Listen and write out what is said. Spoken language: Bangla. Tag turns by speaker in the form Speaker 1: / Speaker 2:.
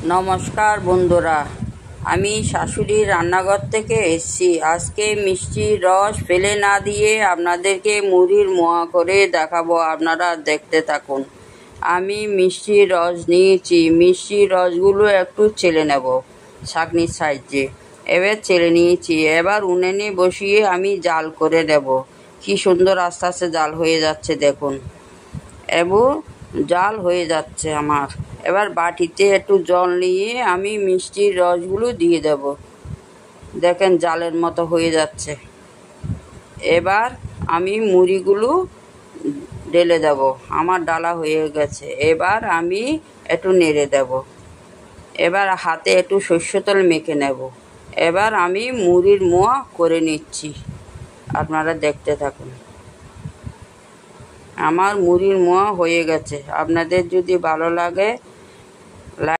Speaker 1: নমস্কার বন্ধুরা, আমি শাশুড়ির রান্নাঘর থেকে এসেছি। আজকে মিষ্টির রস ফেলে না দিয়ে আপনাদেরকে মুড়ির মোয়া করে দেখাবো। আপনারা দেখতে থাকুন। আমি মিষ্টির রস নিয়েছি। মিষ্টির রসগুলো একটু চেলে নেব ছাঁকনির সাহায্যে। এবার চেলে নিয়েছি। এবার উনুনে বসিয়ে আমি জাল করে দেব। কি সুন্দর আস্তে আস্তে জাল হয়ে যাচ্ছে দেখুন। জাল হয়ে যাচ্ছে আমার। এবার বাটিতে একটু জল নিয়ে আমি মিষ্টির রসগুলো দিয়ে দেব। দেখেন জালের মতো হয়ে যাচ্ছে। এবার আমি মুড়িগুলো ঢেলে দেব। আমার ডালা হয়ে গেছে। এবার আমি একটু নেড়ে দেব। এবার হাতে একটু সরষের তেল মেখে নেব। এবার আমি মুড়ির মোয়া করে নিচ্ছি। আপনারা দেখতে থাকুন। আমার মুড়ির মোয়া হয়ে গেছে। আপনাদের যদি ভালো লাগে